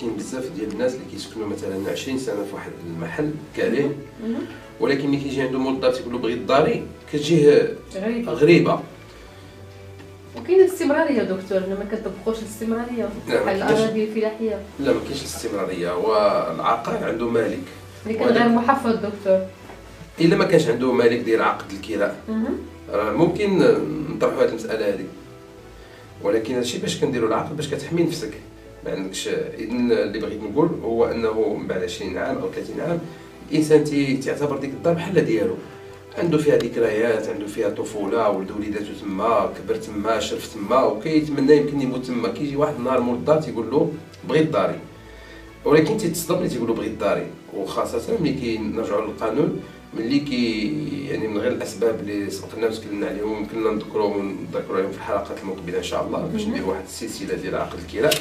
كاين بزاف ديال الناس اللي كيسكنوا مثلا 20 سنه في واحد المحل كاليه، ولكن ملي كيجي عنده مول الدار تيقول له بغيت داري كتجيه غريبه. وكاين الاستمراريه دكتور، ما كتطبقوش الاستمراريه بحال الاراضي الفلاحيه؟ لا ما كاينش الاستمراريه، والعقار عنده مالك اللي كان غير محفظ دكتور. الا ما كانش عنده مالك ديال عقد الكراء ممكن نطرحوا هذه المساله هذه، ولكن هادشي باش كنديروا العقد باش كتحمي نفسك ما عندكش. اذن اللي بغيت نقول هو انه من بعد 20 عام او 30 عام الانسان تيعتبر ديك الدار بحال ديالو، عنده فيها ذكريات، عنده فيها طفوله، ولد وليداتو تما، كبر تما، شرف تما، وكيتمنى يمكن يموت تما. كيجي واحد النهار مول الدار تيقول له بغيت داري، ولكن تيتصدم ملي تيقول له بغيت داري، وخاصه ملي كنرجعوا للقانون ملي يعني من غير الاسباب اللي سبقنا وتكلمنا عليهم يمكن نذكروهم عليهم في الحلقات المقبله ان شاء الله باش ندير واحد السلسله ديال عقد الكراء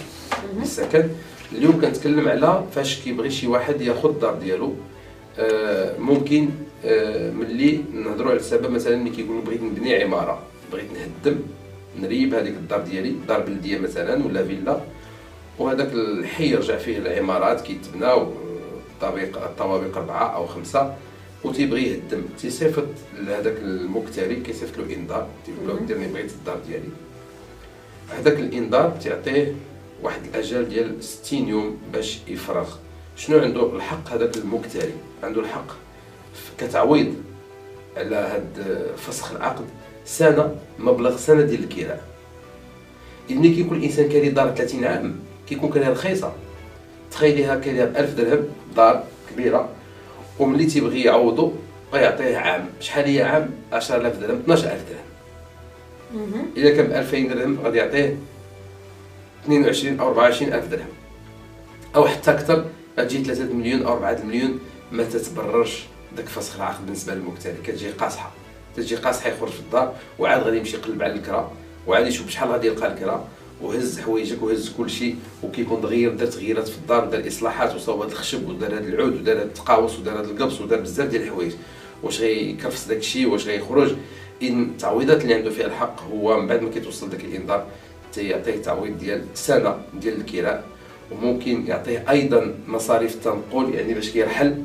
للسكن. اليوم كنتكلم على فاش كيبغي شي واحد ياخذ الدار ديالو. ممكن ملي نهضروا على السبب مثلا ملي كيقولوا بغيت نبني عماره، بغيت نهدم نريب هذيك الدار ديالي، دار بلديه مثلا ولا فيلا، وهذاك الحي يرجع فيه العمارات كيتبناو الطوابق 4 أو 5، وتيبغي يهدم، تيصيفط لهذاك المكتري كيصيفط له انذار، تيقول له ديرني بغيت الدار ديالي. هذاك الانذار تيعطيه واحد الاجل ديال 60 يوم باش يفرغ. شنو عنده الحق هذاك المكتري؟ عنده الحق كتعويض على هاد فسخ العقد سنه، مبلغ سنه ديال الكراء. ملي كيكون الانسان كاري دار 30 عام كيكون كاريها رخيصه، تخيليها كاريها ب 1000 درهم دار كبيره، وملي تيبغي يعوضو غيعطيه عام. شحال هي عام؟ 10000 درهم، 12000 درهم. الا كان ب 2000 درهم غادي يعطيه 22 او 24000 درهم، او حتى اكثر، غتجي 3 مليون او 4 مليون. ما تتبررش داك فسخ العقد بالنسبه للمكتري، كتجي قاصحه، يخرج في الدار وعاد غادي يمشي يقلب على الكرا، وعاد يشوف شحال غادي يلقى الكرا، وهز حوايجك وهز كلشي، وكيكون دار تغييرات في الدار، دار اصلاحات وصوب هذا الخشب ودار هذا العود ودار هذا التقاوس ودار هذا القبص ودار بزاف ديال الحوايج. واش غيكرفس داك الشيء؟ واش غيخرج؟ ان التعويضات اللي عنده فيها الحق هو من بعد ما كيتوصل داك الانذار تيعطيه تعويض ديال سنه ديال الكراء، وممكن يعطيه ايضا مصاريف التنقل يعني باش كيرحل.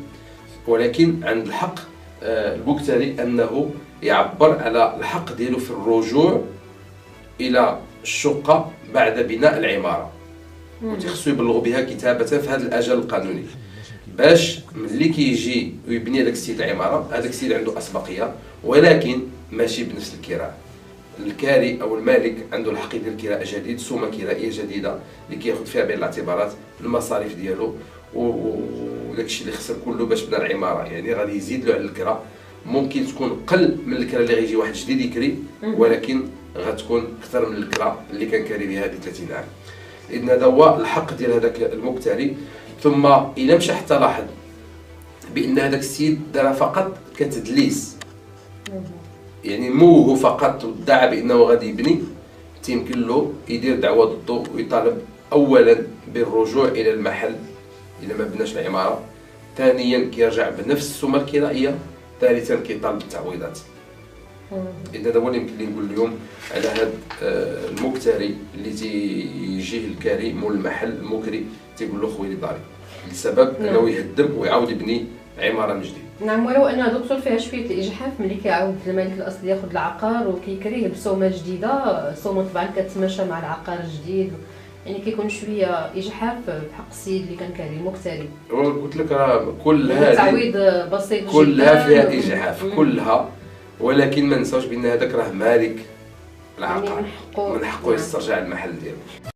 ولكن عند الحق المكتري انه يعبر على الحق ديالو في الرجوع الى الشقه بعد بناء العماره، وتخصو يبلغوا بها كتابه في هذا الاجل القانوني، باش ملي كيجي ويبني هذاك السيد العماره، هذاك السيد عنده اسبقيه، ولكن ماشي بنفس الكراء. الكاري او المالك عنده الحق يدير كراء جديد، سومه كرائيه جديده اللي كياخذ فيها بعين الاعتبارات المصاريف ديالو وداك الشيء اللي خسر كله باش بنى العماره، يعني غادي يزيد له على الكراء. ممكن تكون قل من الكراء اللي غيجي واحد جديد يكري، ولكن غتكون اكثر من الكراء اللي كان كاري بها هذه 30 عام. اذن هذا هو الحق ديال هذاك المكتري. ثم الى مشى حتى لاحظ بان هذاك السيد دار فقط كتدليس، يعني موه فقط وادعى بانه غادي يبني، تيمكن له يدير دعوه ضده ويطالب اولا بالرجوع الى المحل اذا ما بناش العماره، ثانيا كيرجع بنفس السومه الكرائيه، ثالثا كيطالب بالتعويضات. اذا هذا هو اللي يمكن لي نقول اليوم على هذا المكتري اللي تيجيه الكاري مول المحل المكري تيقول له خويا داري، لسبب انه يهدم ويعاود يبني عماره من جديد. نعم، ولو انها دكتور فيها شويه اجحاف ملي كيعاود المالك الاصلي ياخذ العقار وكيكريه بسومه جديده، السومه طبعا كتماشى مع العقار الجديد، يعني كيكون شويه اجحاف بحق السيد اللي كان كاري المكتري. قلت لك راه كل هذه تعويض بسيط كلها فيها اجحاف كلها، ولكن ما نساوش بان هذاك راه مالك العقار، يعني من حقه يسترجع المحل ديالو.